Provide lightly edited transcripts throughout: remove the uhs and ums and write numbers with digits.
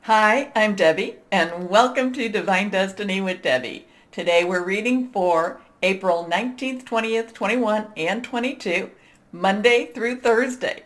Hi, I'm Debbie, and welcome to Divine Destiny with Debbie. Today we're reading for April 19th, 20th, 21, and 22, Monday through Thursday.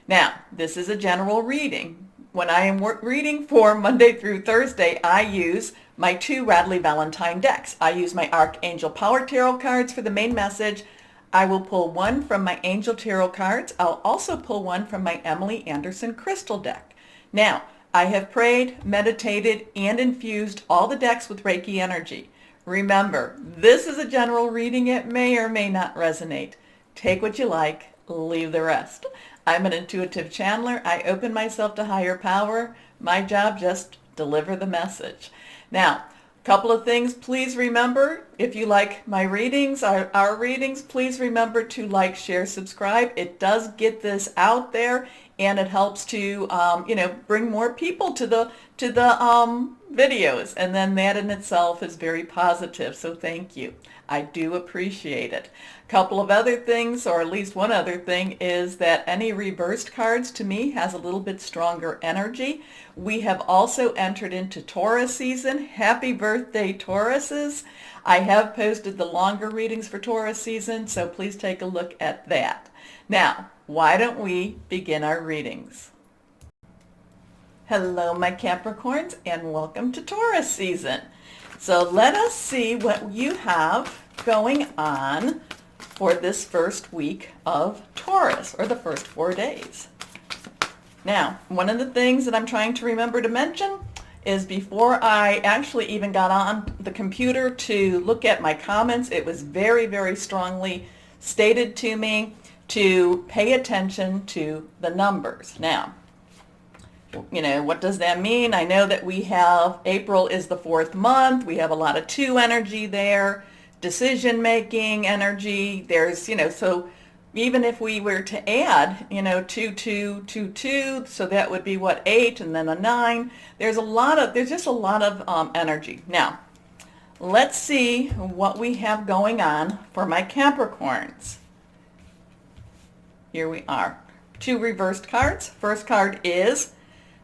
Now, this is a general reading. When I am reading for Monday through Thursday, I use my two Radley Valentine decks. I use my Archangel Power Tarot cards for the main message. I will pull one from my Angel Tarot cards. I'll also pull one from my Emily Anderson Crystal deck. Now, I have prayed, meditated, and infused all the decks with Reiki energy. Remember, this is a general reading. It may or may not resonate. Take what you like, leave the rest. I'm an intuitive channeler. I open myself to higher power. My job, just deliver the message. Now, a couple of things. Please remember, if you like my readings, our readings, please remember to like, share, subscribe. It does get this out there, and it helps to bring more people to the videos, and then that in itself is very positive. So thank you. I do appreciate it. A couple of other things, or at least one other thing, is that any reversed cards to me has a little bit stronger energy. We have also entered into Taurus season. Happy birthday, Tauruses. I have posted the longer readings for Taurus season, so please take a look at that. Now, why don't we begin our readings? Hello, my Capricorns, and welcome to Taurus season. So let us see what you have going on for this first week of Taurus, or the first 4 days. Now, one of the things that I'm trying to remember to mention is before I actually even got on the computer to look at my comments, it was very, very strongly stated to me to pay attention to the numbers. Now, what does that mean? I know that we have April is the 4th month. We have a lot of 2 energy there, decision-making energy. There's, so even if we were to add, 2, 2, 2, 2, so that would be what, 8, and then a 9. There's just a lot of energy. Now, let's see what we have going on for my Capricorns. Here we are. 2 reversed cards. First card is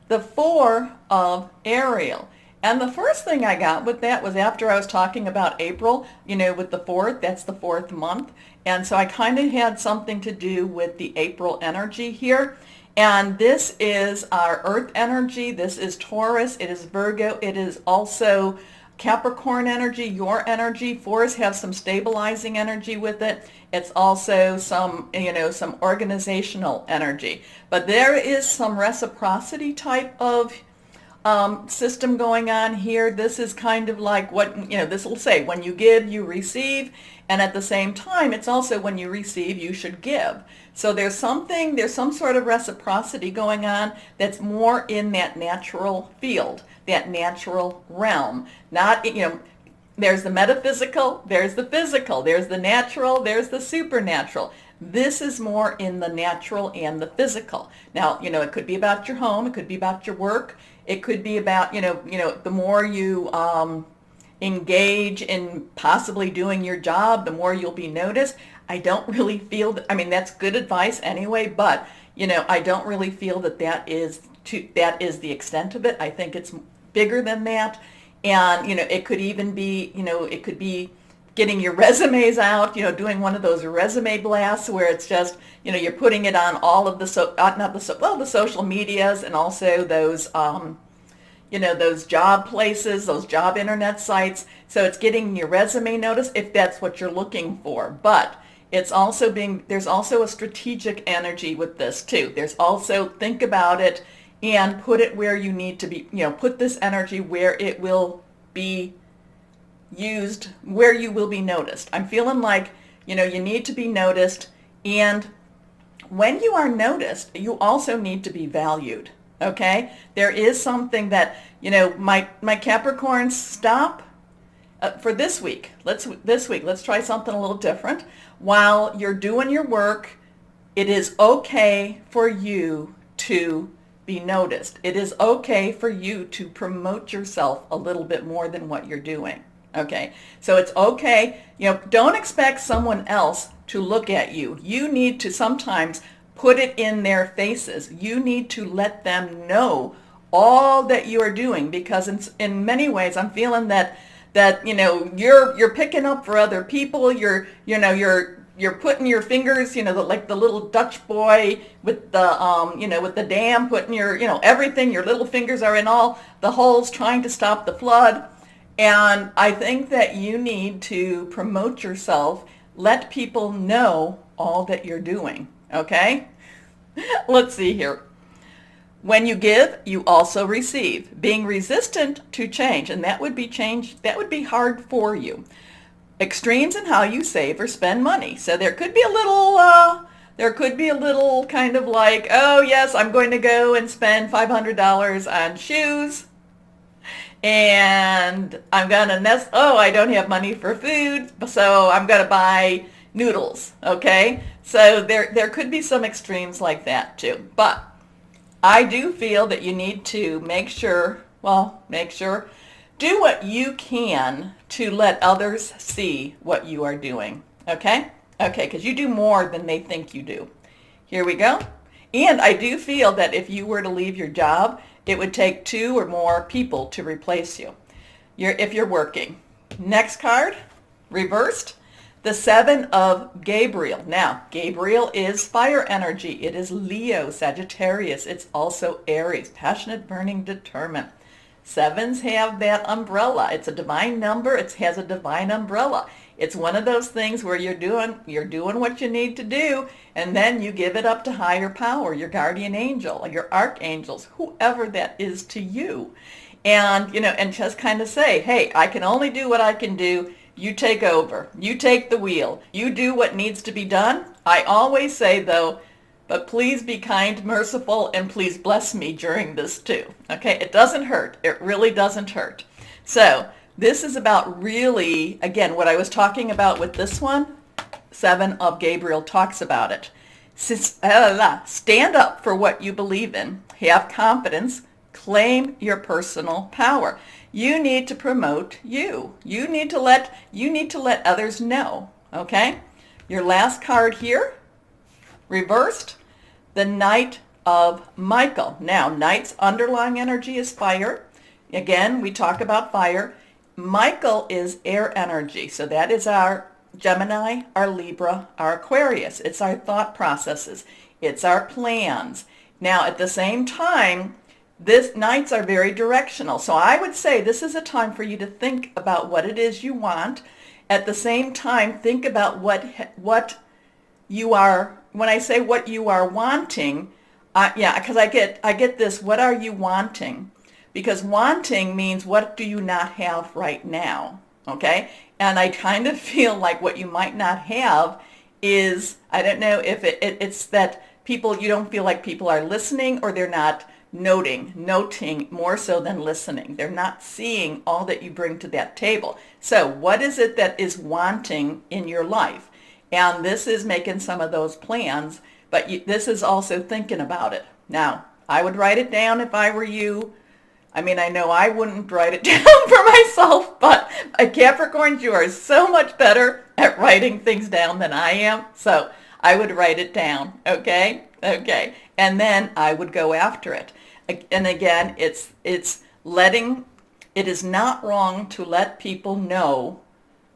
the 4 of Ariel. And the first thing I got with that was after I was talking about April, with the 4th, that's the 4th month. And so I kind of had something to do with the April energy here. And this is our Earth energy. This is Taurus. It is Virgo. It is also Capricorn energy, your energy. 4s have some stabilizing energy with it. It's also some organizational energy. But there is some reciprocity type of system going on here. This is kind of like what, this will say, when you give, you receive. And at the same time, it's also when you receive, you should give. So there's some sort of reciprocity going on that's more in that natural field, that natural realm. Not, there's the metaphysical, there's the physical, there's the natural, there's the supernatural. This is more in the natural and the physical. Now, it could be about your home, it could be about your work, it could be about, the more you engage in possibly doing your job, the more you'll be noticed. I don't really feel that, that's good advice anyway, but, I don't really feel that is the extent of it. I think it's bigger than that. And, it could even be, it could be getting your resumes out, doing one of those resume blasts where it's just, you're putting it on all of the the social medias, and also those, those job places, those job internet sites. So it's getting your resume noticed if that's what you're looking for. But it's also there's also a strategic energy with this too. There's also, think about it and put it where you need to be, put this energy where it will be used, where you will be noticed. I'm feeling like, you need to be noticed, and when you are noticed, you also need to be valued. Okay? There is something that, my Capricorns, stop for this week. Let's try something a little different. While you're doing your work, it is okay for you to be noticed. It is okay for you to promote yourself a little bit more than what you're doing. Okay, so it's okay. Don't expect someone else to look at you. You need to sometimes put it in their faces. You need to let them know all that you are doing, because in many ways I'm feeling that you're picking up for other people. You're putting your fingers, like the little Dutch boy with the with the dam, putting your everything. Your little fingers are in all the holes trying to stop the flood. And I think that you need to promote yourself. Let people know all that you're doing. Okay? Let's see here. When you give, you also receive. Being resistant to change, and that would be change, that would be hard for you. Extremes in how you save or spend money. So there could be a little kind of like, oh yes, I'm going to go and spend $500 on shoes, and I'm gonna I don't have money for food, so I'm gonna buy noodles. Okay, so there could be some extremes like that too. But I do feel that you need to make sure, do what you can to let others see what you are doing. Okay? Okay, because you do more than they think you do. Here we go. And I do feel that if you were to leave your job, it would take 2 or more people to replace you if you're working. Next card, reversed, the 7 of Gabriel. Now, Gabriel is fire energy. It is Leo, Sagittarius. It's also Aries, passionate, burning, determined. 7s have that umbrella. It's a divine number. It has a divine umbrella. It's one of those things where you're doing what you need to do, and then you give it up to higher power, your guardian angel, your archangels, whoever that is to you. And, and just kind of say, hey, I can only do what I can do. You take over. You take the wheel. You do what needs to be done. I always say, though, but please be kind, merciful, and please bless me during this too. Okay? It doesn't hurt. It really doesn't hurt. So this is about really, again, what I was talking about with this one. 7 of Gabriel talks about it. Stand up for what you believe in. Have confidence. Claim your personal power. You need to promote you. You need to let others know. Okay? Your last card here, reversed, the Knight of Michael. Now, Knight's underlying energy is fire. Again, we talk about fire. Michael is air energy. So that is our Gemini, our Libra, our Aquarius. It's our thought processes. It's our plans. Now, at the same time, these nights are very directional. So I would say this is a time for you to think about what it is you want. At the same time, think about what you are, when I say what you are wanting, because I get this, what are you wanting? Because wanting means what do you not have right now, okay? And I kind of feel like what you might not have is, I don't know if it's that you don't feel like people are listening, or they're not noting more so than listening. They're not seeing all that you bring to that table. So what is it that is wanting in your life? And this is making some of those plans, but this is also thinking about it. Now, I would write it down if I were you. I mean, I know I wouldn't write it down for myself, but Capricorns, you are so much better at writing things down than I am. So I would write it down, okay? Okay. And then I would go after it. And again, it is not wrong to let people know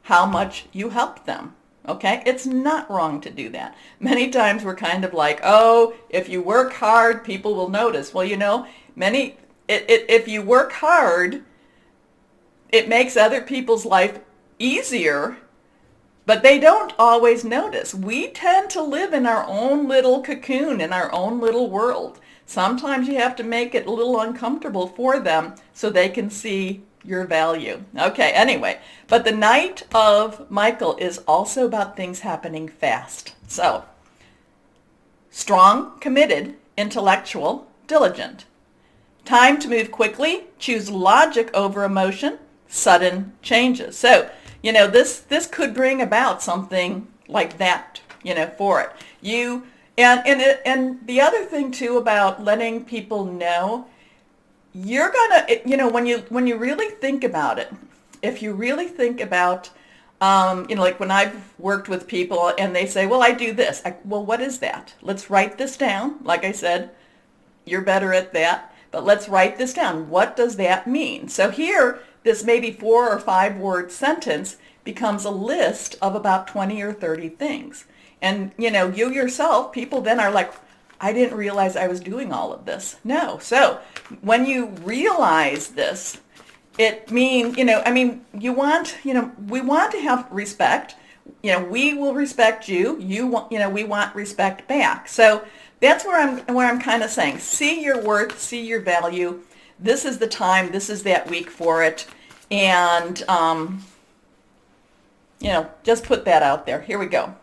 how much you help them. Okay? It's not wrong to do that. Many times we're kind of like, oh, if you work hard, people will notice. Well, if you work hard, it makes other people's life easier, but they don't always notice. We tend to live in our own little cocoon, in our own little world. Sometimes you have to make it a little uncomfortable for them so they can see your value. Okay, anyway, but the Knight of Michael is also about things happening fast. So, strong, committed, intellectual, diligent. Time to move quickly, choose logic over emotion, sudden changes. So, this could bring about something like that, for it. And the other thing too about letting people know, you're gonna, when you really think about it, if you really think about, like when I've worked with people and they say, well, I do this. Well, what is that? Let's write this down. Like I said, you're better at that. but let's write this down. What does that mean? So here, this maybe 4 or 5 word sentence becomes a list of about 20 or 30 things. And, you know, you yourself, people then are like, I didn't realize I was doing all of this. No. So when you realize this, it means, you know, I mean, you want, you know, we want to have respect. You know, we will respect you. You want, you know, we want respect back. So that's where I'm kind of saying, see your worth, see your value. This is the time. This is that week for it. And, you know, just put that out there. Here we go.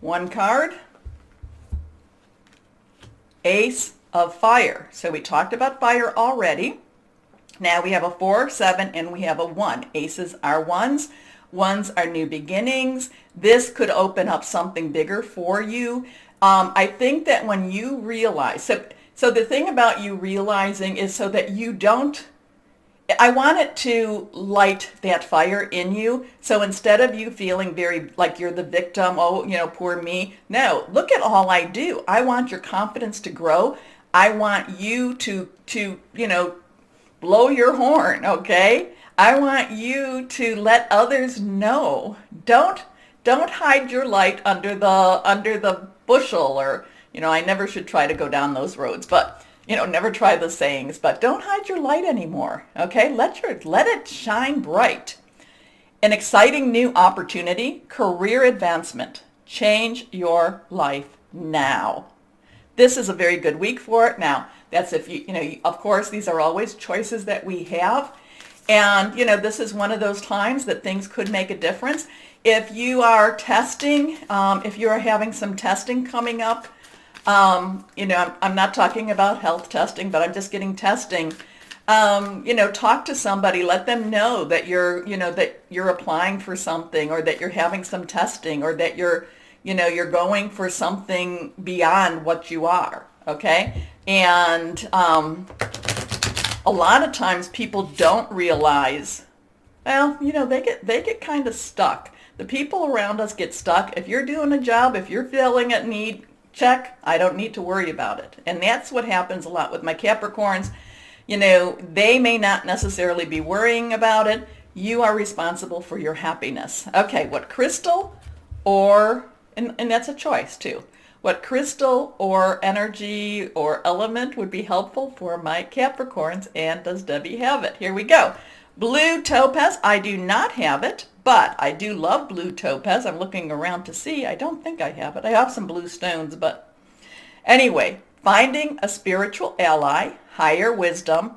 One card. Ace of Fire. So we talked about fire already. Now we have a 4, 7, and we have a 1. Aces are ones. Ones are new beginnings. This could open up something bigger for you. I think that when you realize, so the thing about you realizing is so that you don't, I want it to light that fire in you. So instead of you feeling very like you're the victim, oh, you know, poor me. No, look at all I do. I want your confidence to grow. I want you to you know, blow your horn, okay? I want you to let others know. Don't hide your light under the bushel, or, you know, I never should try to go down those roads, but, you know, never try the sayings, but don't hide your light anymore, okay? Let it shine bright. An exciting new opportunity, career advancement. Change your life now. This is a very good week for it. Now, that's if you know, of course, these are always choices that we have. And, you know, this is one of those times that things could make a difference. If you are testing, if you are having some testing coming up, you know, I'm not talking about health testing, but I'm just getting testing. You know, talk to somebody, let them know that you're, you know, that you're applying for something, or that you're having some testing, or that you're, you know, you're going for something beyond what you are, okay? And a lot of times people don't realize, well, you know, they get kind of stuck. The people around us get stuck. If you're doing a job, if you're feeling a need, check, I don't need to worry about it. And that's what happens a lot with my Capricorns. You know, they may not necessarily be worrying about it. You are responsible for your happiness. Okay, what crystal or, and that's a choice too. What crystal or energy or element would be helpful for my Capricorns, and does Debbie have it? Here we go. Blue topaz, I do not have it, but I do love blue topaz. I'm looking around to see. I don't think I have it. I have some blue stones, but anyway, finding a spiritual ally, higher wisdom,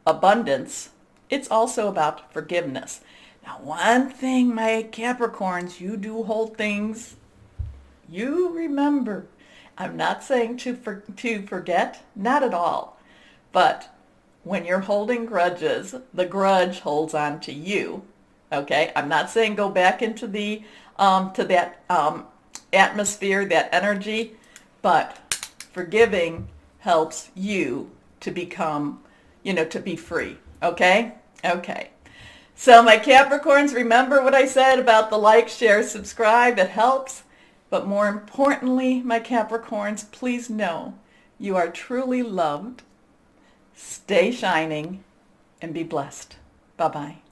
abundance. It's also about forgiveness. Now, one thing, my Capricorns, you do hold things, you remember. I'm not saying to forget, not at all. But when you're holding grudges, the grudge holds on to you. Okay? I'm not saying go back into the to that atmosphere, that energy, but forgiving helps you to become, you know, to be free. Okay? Okay. So my Capricorns, remember what I said about the like, share, subscribe. It helps. But more importantly, my Capricorns, please know you are truly loved. Stay shining and be blessed. Bye-bye.